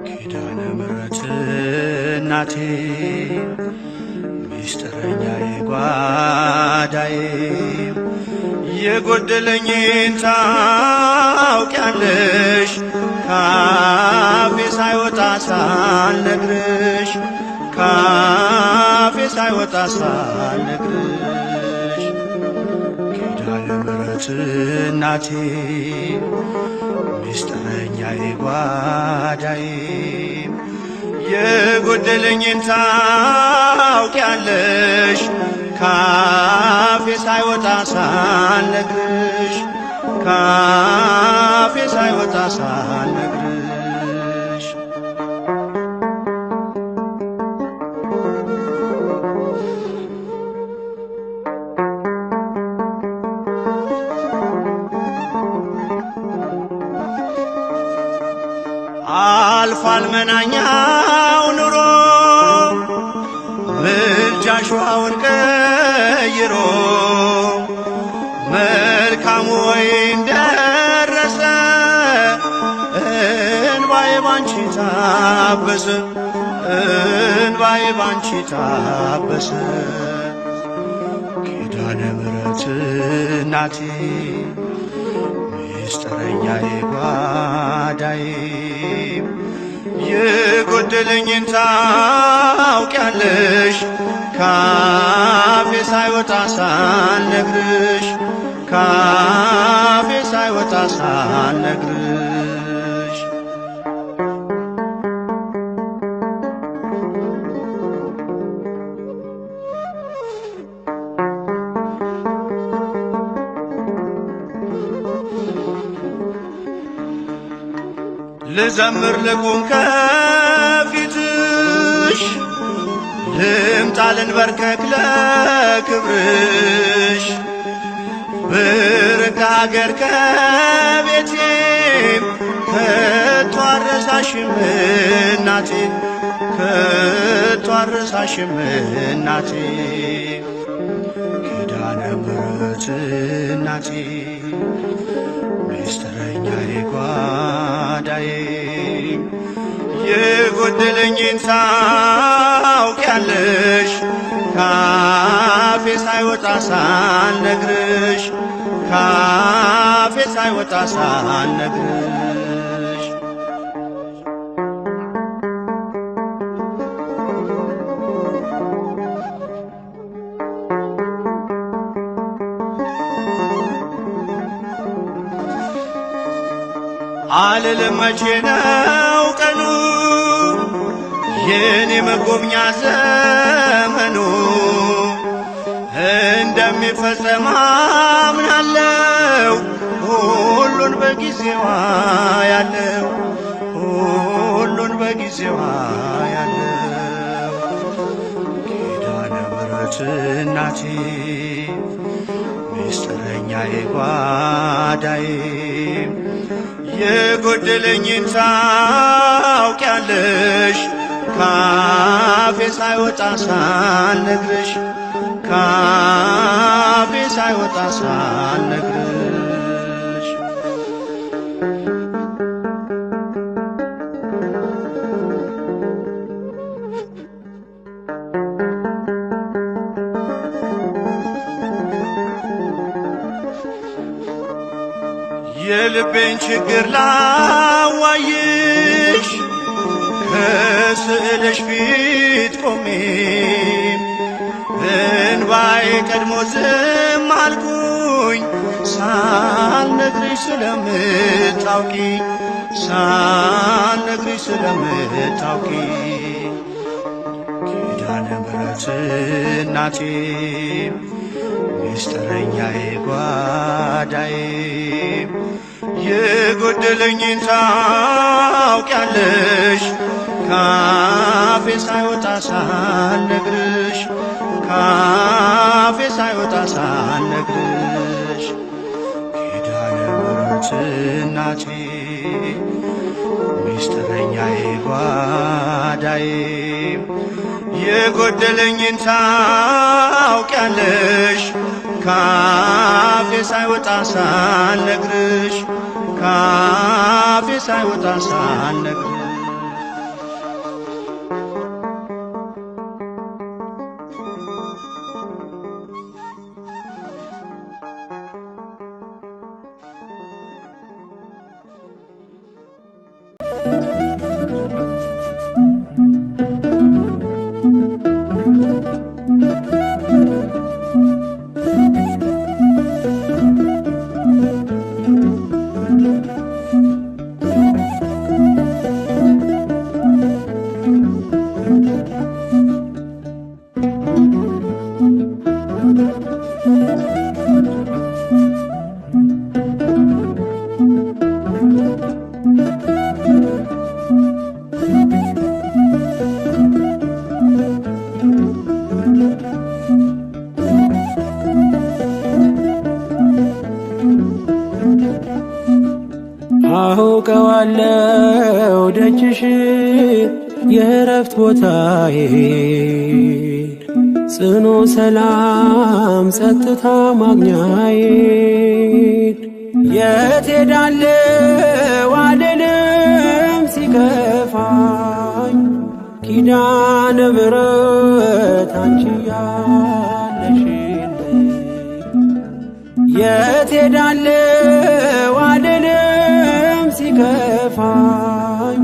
ኪዳነ ምሕረት እናቴ ሚስጥረኛዬ ጓዳዬ የጎደለኝን ታውቂያለሽ ካፌ ሳይወጣ ሳልነግርሽ ካፌ ሳይወጣ ሳልነግርሽ ኪዳነ ምሕረት እናቴ ሚስጥረኛዬ ጓዳዬ የጎደለኝን ታውቂያለሽ ካፌ ሳይወጣ ሳልነግርሽ ካፌ ሳይወጣ ሳልነግርሽ አልፏል መናኛው ኑሮ ምልጃሽ ውሃውን ቀይሮ መልካሙ ወይን ደረሰ እንባዬ ባንቺ ታበሰ እንባዬ ባንቺ ታበሰ ኪዳነ ምሕረት እናቴ ሚስጥረኛዬ ጓዳዬ የጎደለኝን ታውቂያለሽ ካፌ ሳይወጣ ሳልነግርሽ ካፌ ሳይወጣ ሳልነግርሽ ልዘምር ልቁም ከፊትሽ ልምጣ ልንበርከክ ለክብርሽ ብርቅ አገር ከቤቴም ከቶ አልረሳሽም እናቴ ከቶ አልረሳሽም እናቴ ኪዳነ ምሕረት እናቴ ሚስጥረኛዬ ጓዳዬ የጎደለኝን ታውቂያለሽ ካፌ ሳይወጣ ሳልነግርሽ ካፌ ሳይወጣ ሳልነግርሽ አልልም መቼ ነው ቀኑ የኔ መጎብኛ ዘመኑ እንደሚፈጸም አምናለሁ ሁሉን በጊዜዋ ያለው ሁሉን በጊዜዋ ያለው ኪዳነ ምሕረት እናቴ ሚስጥረኛዬ ጓዳዬ የጎደለኝን ታውቂያለሽ ካፌ ሳይወጣ ሳልነግርሽ ካፌ ሳይወጣ ሳልነግርሽ የልቤን ችግር ላዋይሽ ከስዕልሽ ፊት ቆሜ እንባዬ ቀድሞ ዝም አልኩኝ ሳልነግርሽ ስለምታውቂ ሳልነግርሽ ስለምታውቂ ኪዳነ ምሕረት እናቴ ሚስጥረኛዬ ጓዳዬ የጎደለኝን ታውቂያለሽ ካፌ ሳይወጣ ሳልነግርሽ ካፌ ሳይወጣ ሳልነግርሽ ኪዳነ ምሕረት እናቴ ሚስጥረኛዬ ጓዳዬ የጎደለኝን ታውቂያለሽ ካፌ ሳይወጣ ሳልነግርሽ ካፌ ሳይወጣ ሳልነግርሽ አውቀዋለሁ ደጅሽን የእረፍት ቦታዬን ጽኑ ሰላም ጸጥታ ማግኛዬን የት ሄዳለሁ አልልም ሲከፋኝ ኪዳነ ምሕረት አንቺ ያለሽልኝ የት ሄዳለሁ አልልም ሲከፋኝ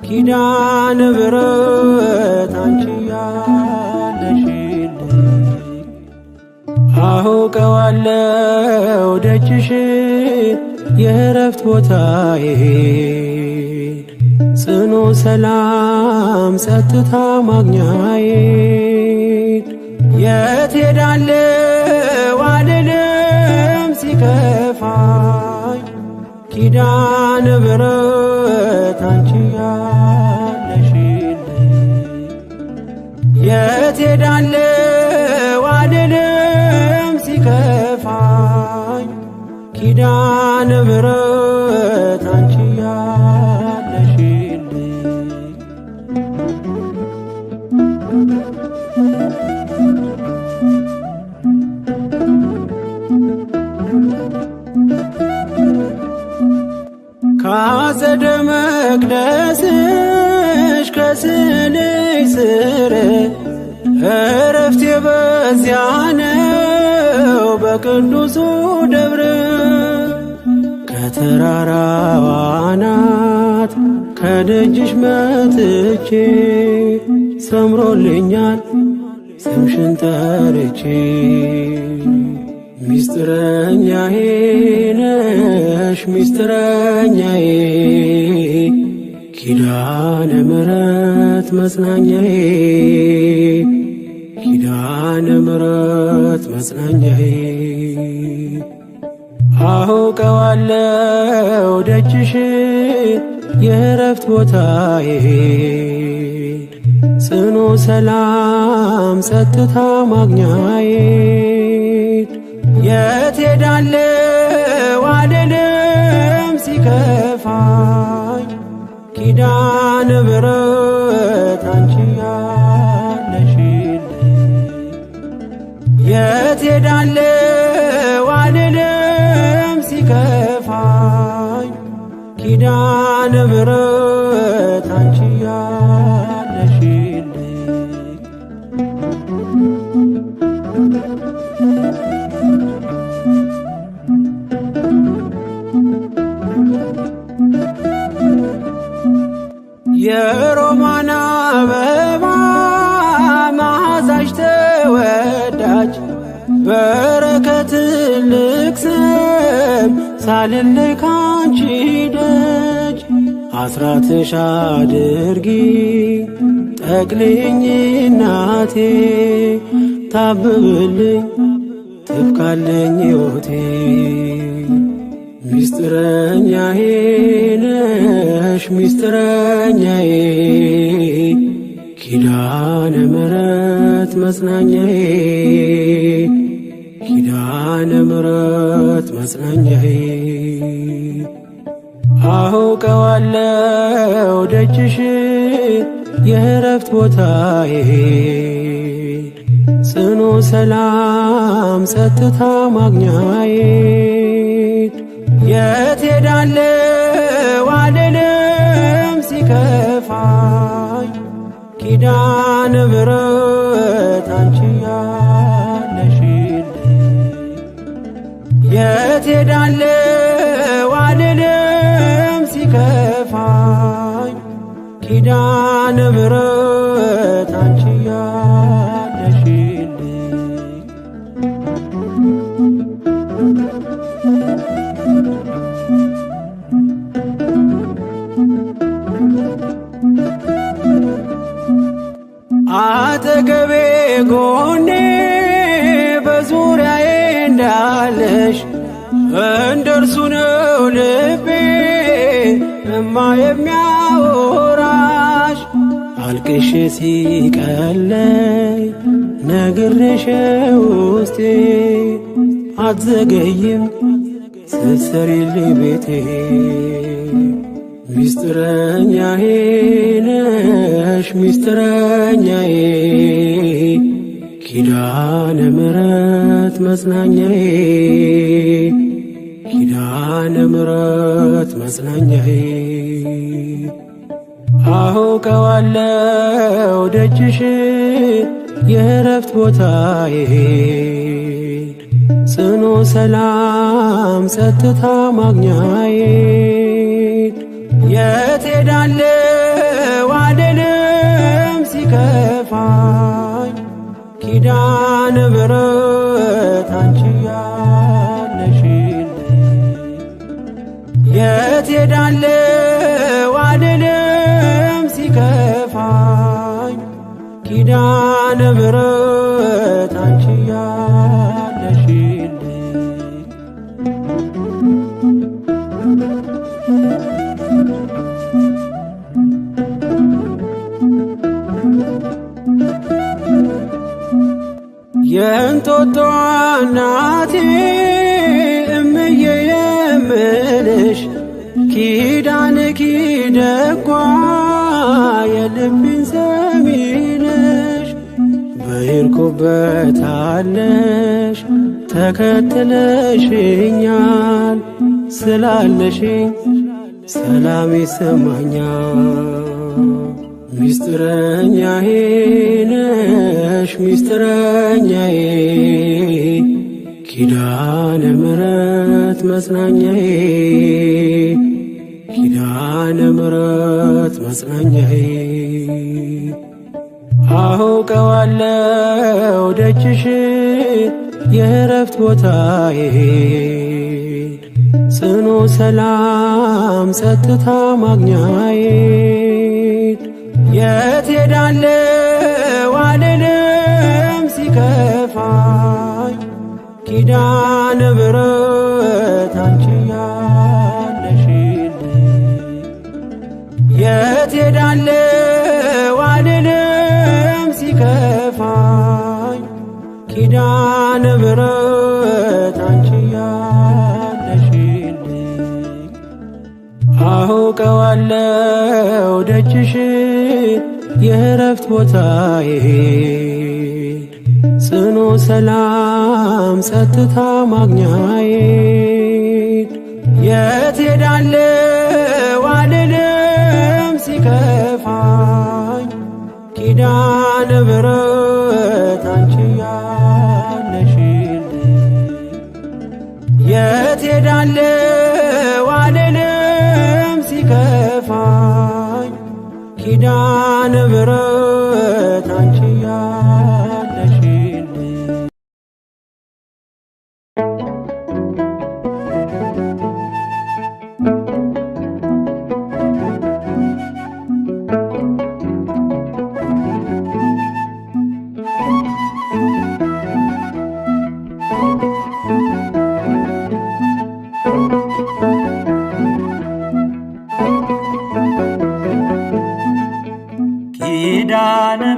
ኪዳነ ምሕረት አንቺ ያለሽልኝ አውቀዋለሁ ደጅሽን የእረፍት ቦታዬን ጽኑ ሰላም ጸጥታ ማግኛዬን የት ሄዳለሁ አልልም ሲከፋኝ ኪዳነ ምሕረት አንቺ ያለሽልኝ የት ሄዳለሁ አልልም ሲከፋኝ ኪዳነ ምሕረት አንቺ ያለሽልኝ ከአጸደ መቅደስሽ ከስዕልሽ ስር እረፍቴ በዚያ ነው በቅዱሱ ደብር ከተራራው አናት ከደጅሽ መጥቼ ሰምሮልኛል ስምሽን ጠርቼ ሚስጥረኛዬ ነሽ ሚስጥረኛዬ ኪዳነ ምሕረት መጽናኛዬ ኪዳነ ምሕረት መጽናኛዬ አውቀዋለሁ ደጅሽን የእረፍት ቦታዬን ጽኑ ሰላም ጸጥታ ማግኛዬን የት ሄዳለሁ አልልም ሲከፋኝ ኪዳነ ምሕረት አንቺ ያለሽልኝ የት ሄዳለሁ አልልም ሲከፋኝ ኪዳነ ምሕረት አንቺ ያለሽልኝ የሮማን አበባ መዓዛሽ ተወዳጅ በረከት ልቅሰም ሳልለይ ካንቺ ደጅ አስራትሽ አድርጊ ተክልኝ እናቴ ታብብልኝ ትብካለኝ ሕይወቴ ሚስጥረኛዬ ነሽ ሚስጥረኛዬ ኪዳነ ምሕረት መጽናኛዬ ኪዳነ ምሕረት መጽናኛዬ አውቀዋለሁ ደጅሽን የእረፍት ቦታዬን ጽኑ ሰላም ጸጥታ ማግኛዬን የት ሄዳለሁ አልልም ሲከፋኝ ኪዳነ ምሕረት አንቺ ያለሽልኝ የት ሄዳለሁ አልልም ሲከፋኝ ኪዳነ ምሕረት አንቺ ያለሽልኝ አጠገቤ ጎኔ በዙሪያዬ እንዳለሽ እንደርሱ ነው ልቤ እማ የሚያወራሽ አልቅሼ ሲቀለይ ነግሬሽ ውስጤ አትዘገይም ስትሰሪልኝ ቤቴ ሚስጥረኛዬ ነሽ ሚስጥረኛዬ ኪዳነ ምሕረት መጽናኛዬ ኪዳነ ምሕረት መጽናኛዬ አውቀዋለሁ ደጅሽን የእረፍት ቦታዬን ጽኑ ሰላም ጸጥታ ማግኛዬን የት ሄዳለሁ አልልም ሲከፋኝ ኪዳነ ምሕረት አንቺ ያለሽልኝ የት ሄዳለሁ አልልም ሲከፋኝ ኪዳነ ምሕረት አንቺ ያለሽልኝ የእንጦጦ እናቴ እምዬ የምልሽ ኪዳንኪ ደጓ የልቤን ሰሚ ነሽ በሄድኩበት አለሽ ተከትለሽኛል ስላለሽኝ ሰላም ይሰማኛል ሚስጥረኛዬ ነሽ ሚስጥረኛዬ ኪዳነ ምሕረት መጽናኛዬ ኪዳነ ምሕረት መጽናኛዬ አውቀዋለሁ ደጅሽን የእረፍት ቦታዬን ጽኑ ሰላም ጸጥታ ማግኛዬን የት ሄዳለሁ አልልም ሲከፋኝ ኪዳነ ምሕረት አንቺ ያለሽልኝ የት ሄዳለሁ አልልም ሲከፋኝ ኪዳነ ምሕረት አንቺ ያለሽልኝ አውቀዋለሁ ደጅሽን የእረፍት ቦታዬን ጽኑ ሰላም ጸጥታ ማግኛዬን የት ሄዳለሁ አልልም ሲከፋኝ ኪዳነ ምሕረት አንቺ ያለሽልኝ የት ሄዳለሁ አልልም ሲከፋኝ ኪዳነ ምሕረት አንቺ ያለሽልኝ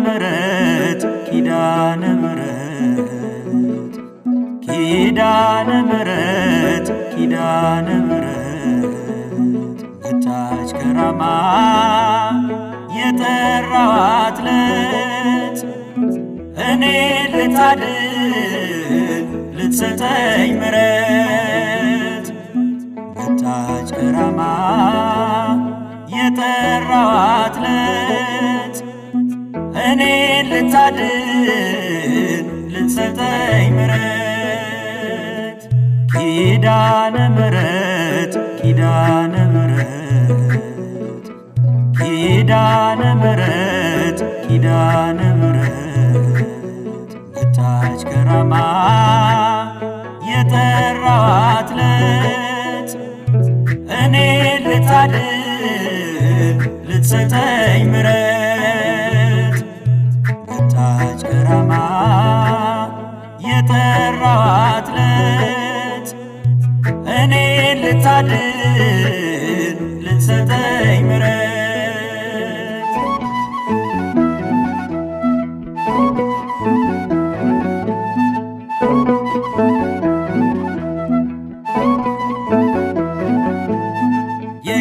ምሕረት ኪዳነ ምሕረት ኪዳነ ምሕረት ኪዳነ ምሕረት መጣች ከራማ የጠራኋት ዕለት እኔ ልታድን ልትሰጠኝ ምሕረት መጣች ከራማ የጠራኋት ዕለት እኔ ልታድን ልትሰጠኝ ምሕረት ኪዳነ ምሕረት ኪዳነ ምሕረት ኪዳነ ምሕረት ኪዳነ ምሕረት መጣች ከራማ የጠራኋት ዕለት እኔ ልታድን ልትሰጠኝ ምሕረት መጣች ከራማ የጠራኋት ዕለት እኔ ልታድን ልትሰጠኝ ምሕረት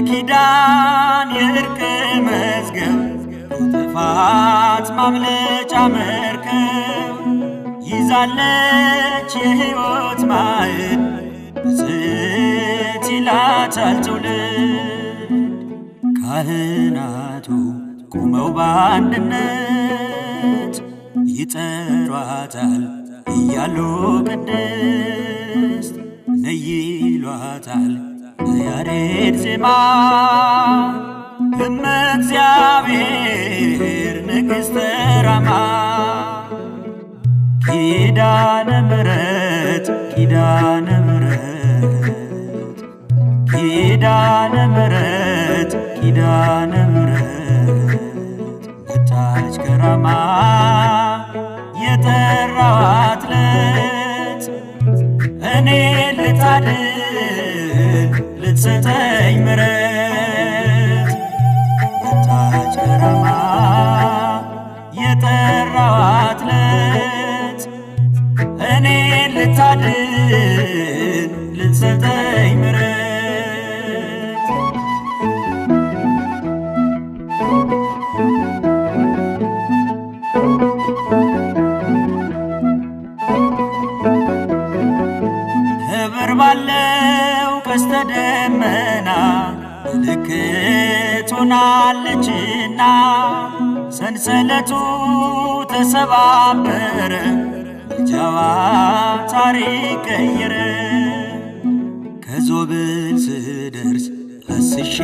የኪዳን የእርቅ መዝገብ ጥፋት ማምለጫ መርከብ ይዛለች የሕይወት ማዕድ ብፅዕት ይላታል ትውልድ ካህናቱ ቆመው በአንድነት ይጠሯታል እያሉ ቅድስት ነይ ይሏታል በያሬድ ዜማ እመ እግዚአብሔር ንግሥተ ራማ ኪዳነ ምሕረት ኪዳነ ምሕረት ኪዳነ ምሕረት ኪዳነ ምሕረት መጣች ከራማ የጠራኋት ዕለት እኔ ልታድን ልትሰጠኝ ምሕረት መጣች ከራማ የጠራኋት ዕለት እኔ ልታድን ልትሰጠኝ ምሕረት ክብር ባለው ቀስተ ደመና ምልክት ሆናለችና ሰንሰለቱ ተሰባበረ ምልጃዋ ታሪክ ቀየረ ከዞብል ስደርስ አስሼ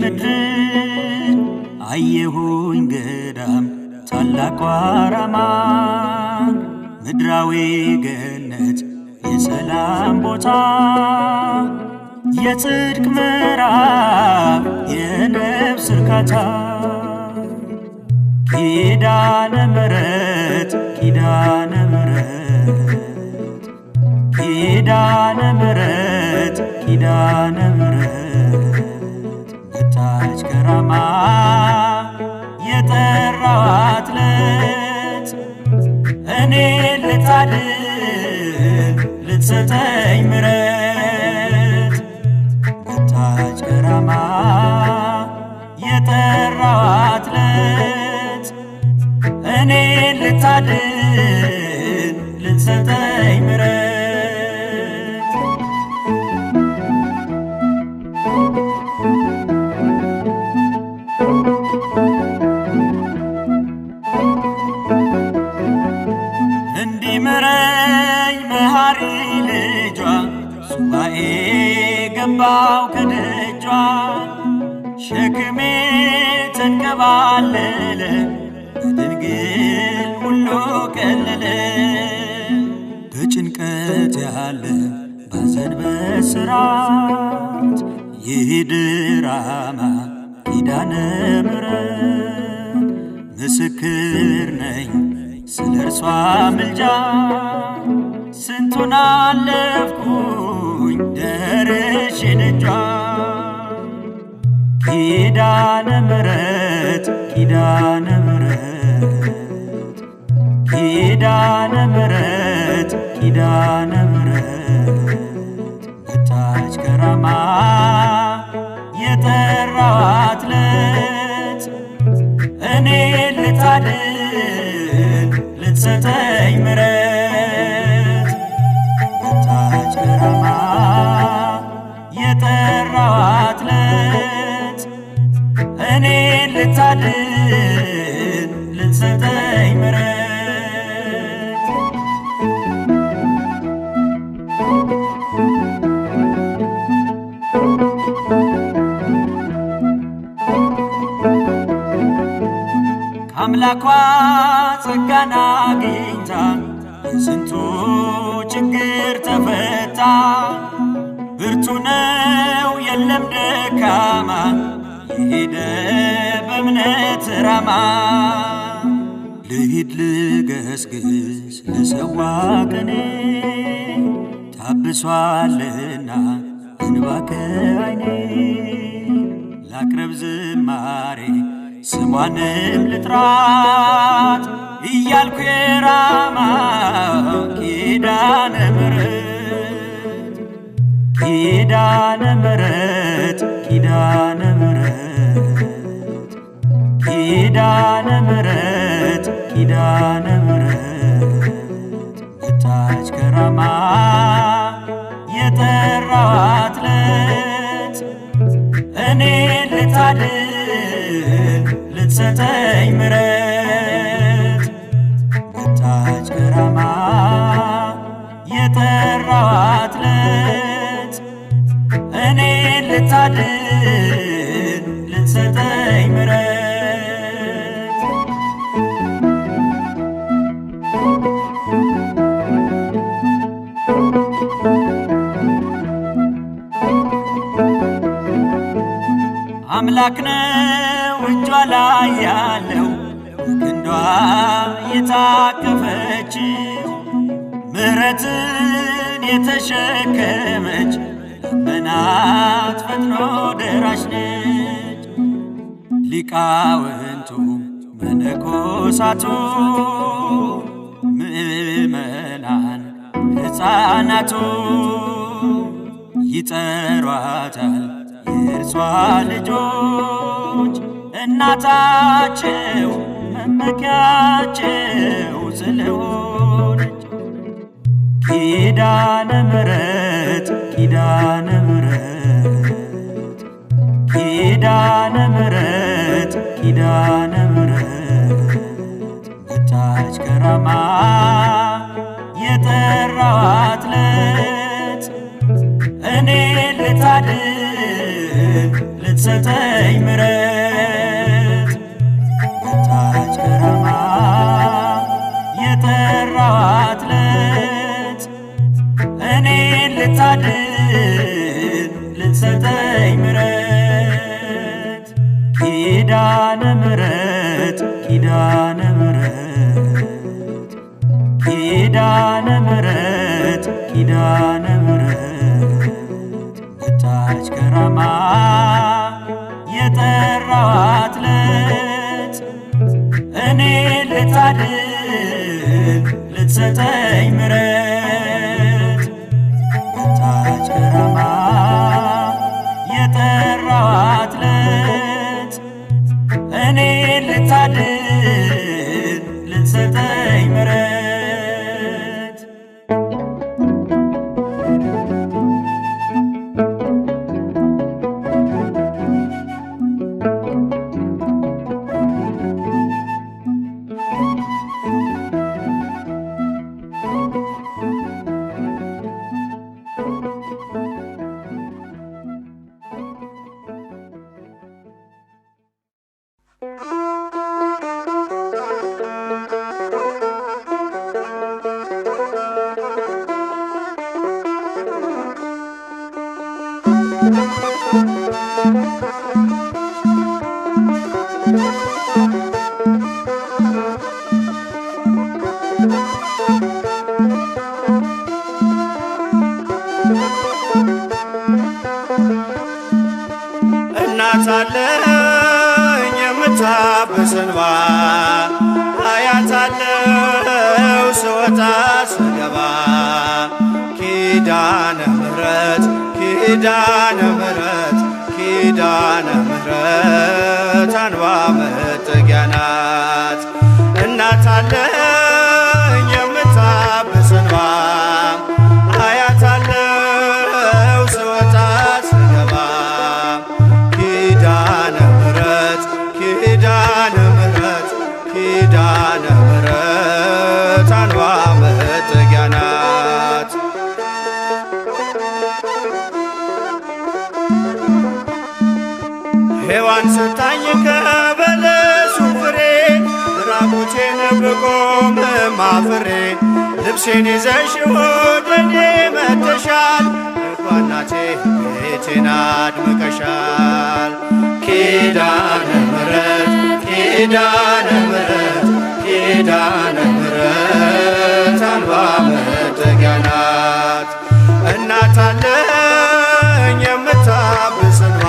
ምድርን አየሁኝ ገዳም ታላቋ ራማ ምድራዊ ገነት የሰላም ቦታ የጽድቅ ምዕራፍ የነፍስ እርካታ ኪዳነ ምሕረት ኪዳነ ምሕረት ኪዳነ ምሕረት ኪዳነ ምሕረት መጣች ከራማ የጠራኋት ዕለት እኔ ልታድን ልትሰጠኝ ምሕረት መጣች ከራማ የጠራኋት ዕለት እኔ ልታድን ልትሰጠኝ ምሕረት እንዲምረኝ መሐሪ ልጇ ሱባኤ ገባው ከደጇ ሸክሜ ተንከባለለ በድንግል ሁሉ ቀለለ በጭንቀት ያለ ባዘን በስራት ይሂድ ራማ ኪዳነ ምሕረት ምስክር ነኝ ስለ እርሷ ምልጃ ስንቱን አለፍኩኝ ደርሼ ደጇ ኪዳነ ምሕረት ኪዳነ ምሕረት ኪዳነ ምሕረት ኪዳነ ምሕረት መጣች ከራማ የጠራኋት ዕለት እኔ ልታድን ልትሰጠኝ ምሕረት መጣች ከራማ የጠራኋት ዕለት እኔ ልታድን ልትሰጠኝ ምሕረት ከአምላኳ ጸጋን አግኝታ የስንቱ ችግር ተፈታ። ብርቱ ነው የለም ደካማ የሄደ በእምነት ራማ። ልሂድ ልገስግስ ልሰዋ ቅኔ ታብሷልና እንባ ከዓይኔ ላቅርብ ዝማሬ ስሟንም ልጥራት እያልኩ የራማ ኪዳነ ምሕረት ኪዳነ ምሕረት ኪዳነ ምሕረት ኪዳነ ምሕረት ኪዳነ ምሕረት መጣች ከራማ የጠራኋት ዕለት እኔ ልታድን ልትሰጠኝ ምሕረት መጣች ከራማ የጠራኋት ዕለት እኔ ልታድን ልትሰጠኝ ምሕረት አምላክ ነው እጇ ላይ ያለው ክንዷ የታቀፈችው ምሕረትን የተሸከመች ለመናት ፈጥኖ ደራሽ ነች። ሊቃውንቱ መነኮሳቱ ምእመናን ሕፃናቱ ይጠሯታል የእርሷ ልጆች እናታቸው መመኪያቸው ስለሆነች ኪዳነ ምሕረት ኪዳነ ምሕረት ኪዳነ ምሕረት ኪዳነ ምሕረት መጣች ከራማ የጠራኋት ዕለት እኔ ልታድን ልትሰጠኝ ምሕረት መጣች ከራማ የጠራኋት ዕለት እኔ ልታድን ልትሰጠኝ ምሕረት ኪዳነ ምሕረት ኪዳነ ምሕረት ኪዳነ ምሕረት ኪዳነ ምሕረት መጣች ከራማ የጠራኋት ዕለት እኔ ልታድን ልትሰጠኝ ምሕረት መጣች ከራማ የጠራኋት ዕለት እኔ ልታድን ልትሰጠኝ ምሕረት እናት አለኝ የምታብስ እንባ አያት አለው ሰው ስወጣ ስገባ ኪዳነ ምሕረት ኪዳነ ምሕረት ኪዳነ ምሕረት አንባ መጠጊያ ናት። እናት አለኝ የምታብስ እንባ አያት አለው ስወጣ ስገባ ኪዳነ ምሕረት ኪዳነ ምሕረት ኪዳነ ምሕረት አንባ መጠጊያ ናት። ሔዋን ስታኝ ከበለሱ ፍሬ ራቁቴን ብቆም አፍሬ ልብሴን ይዘሽ ወደኔ መጥተሻል እናቴ ቤቴን አድምቀሻል። ኪዳነ ምሕረት ኪዳነ ምሕረት ኪዳነ ምሕረት አንባ መጠጊያ ናት። እናት አለኝ የምታብስ እንባ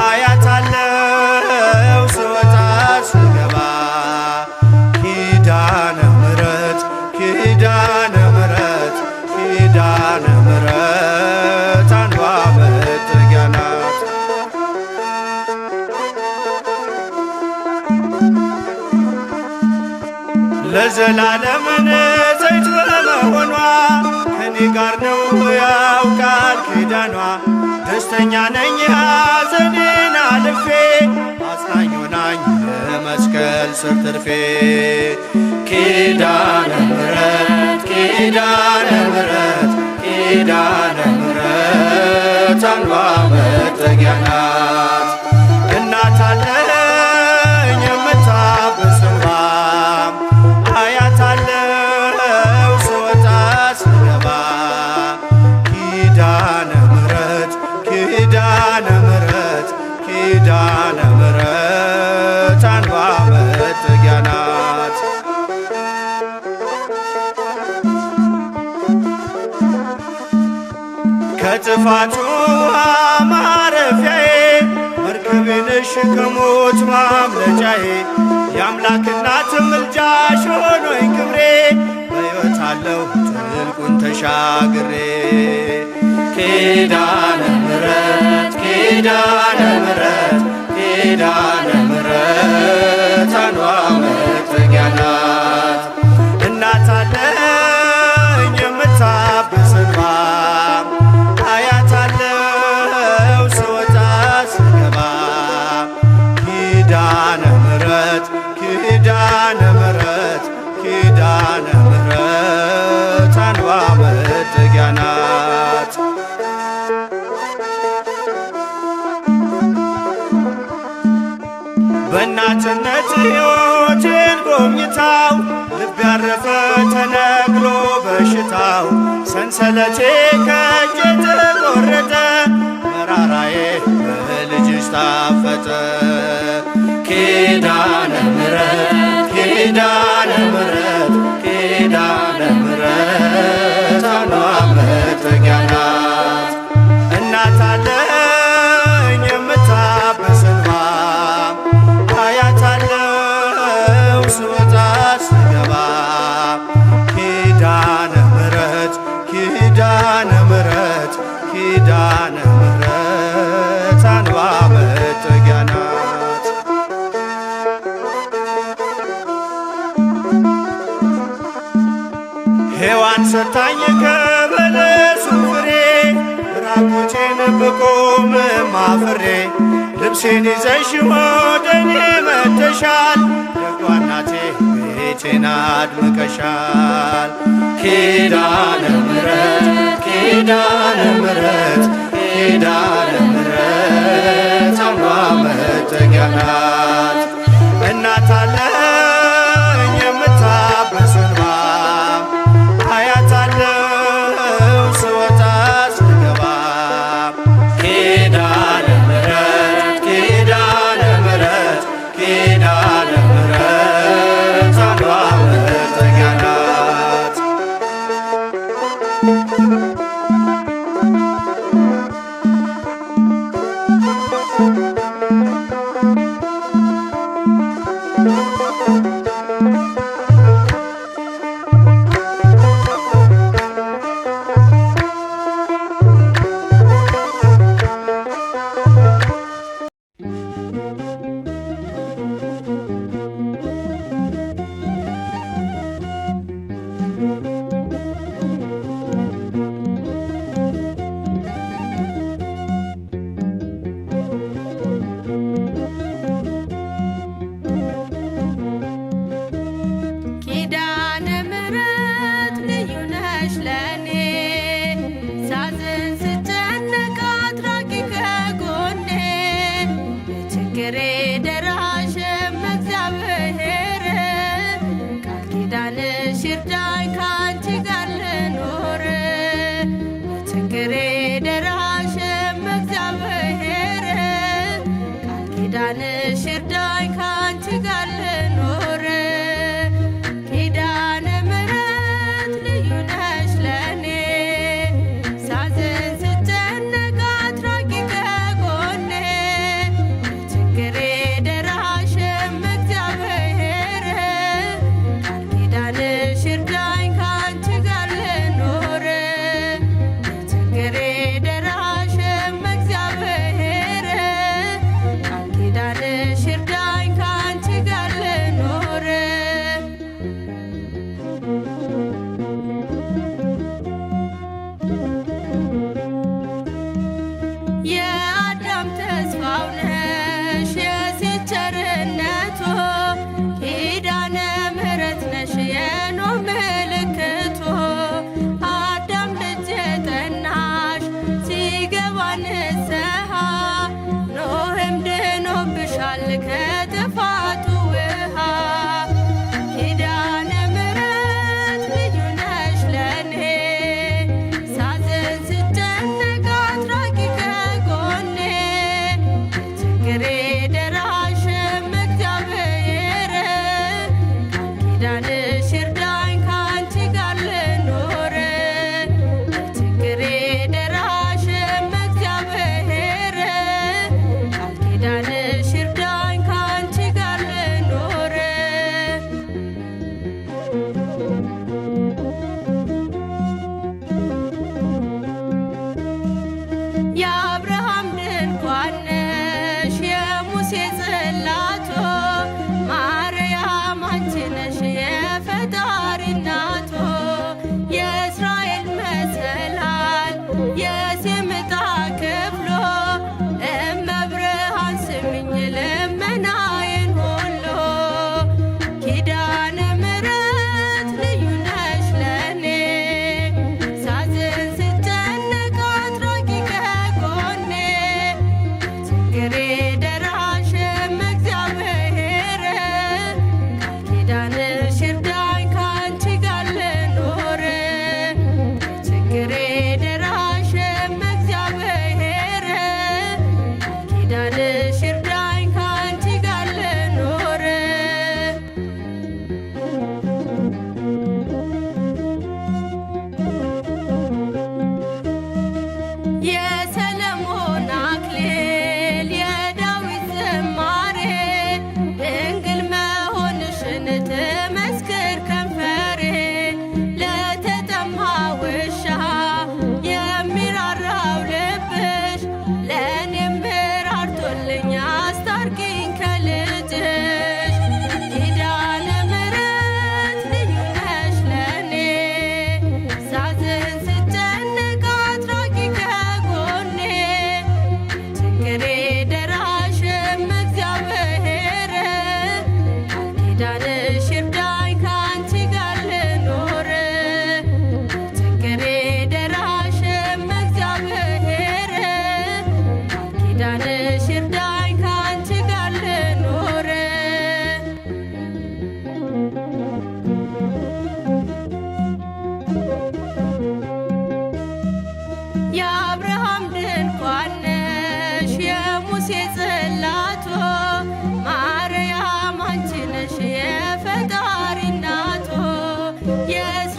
አያት አለው ስወጣ ስገባ ኪዳነ ምሕረት ኪዳነ ምሕረት ኪዳነ ምሕረት አንባ መጠጊያ ናት። ለዘላለም ንጽሕት በመሆኗ ከኔ ጋር ነው ያውቃል ኪዳኗ። ደስተኛ ነኝ ሐዘኔን አልፌ አጽናኝ ሆናኝ መስቀል ስር ትርፌ ኪዳነ ምሕረት ኪዳነ ምሕረት ኪዳነ ምሕረት አንባ መጠጊያ ናት። እናት አለኝ የምታብስ እንባ አያት አለው ስወጣ ስገባ ኪዳነ ምሕረት ኪዳነ ምሕረት ኪዳነ ምሕረት አንባ መጠጊያ ናት። ከጥፋቱ ውሃ ማረፊያዬ መርከቤ ነሽ ከሞት ማምለጫዬ የአምላክ እናት ምልጃሽ ሆኖኝ ክብሬ በሕይወት አለሁ ጥልቁን ተሻግሬ ኪዳነ ምሕረት ኪዳነ ምሕረት ኪዳነ ምሕረት አንባ መጠጊያ ናት። እናት አለኝ የምታብስ እንባ አያት አለው ስወጣ ስገባ ኪዳነ ምሕረት ኪዳነ ምሕረት ኪዳነ ምሕረት አንባ መጠጊያ ናት። በእናትነት ሕይወቴን ጎብኝታው ልብ ያረፈ ተነግሮ በሽታው ሰንሰለቴ ከእጄ ተቆረጠ መራራዬ በልጅሽ ታፈጠ ኪዳነ ምሕረት ኪዳነ ምሕረት ኪዳነ ምሕረት አንባ መጠጊያ ናት። እናት አለኝ የምታብስ እንባ አያት አለው ስወጣ ስገባ ኪዳነ ምሕረት ኪዳነ ምሕረት ኪዳነ ምሕረት አንባ መጠጊያ ናት። ሔዋን ሰታኝ ከበለሱ ፍሬ ራቁቴን ብቆም አፍሬ ልብሴን ይዘሽ ወደኔ መጥተሻል ደጓ እናቴ ቤቴን አድምቀሻል ኪዳነ ምሕረት ኪዳነ ምሕረት ኪዳነ ምሕረት አንባ መጠጊያ ናት። እናት አለኝ የምታብስ እንባ አያት አለው ስወጣ ስገባ ኪዳነ ምሕረት ኪዳነ ምሕረት ኪዳነ ምሕረት አንባ መጠጊያ ናት። Yes.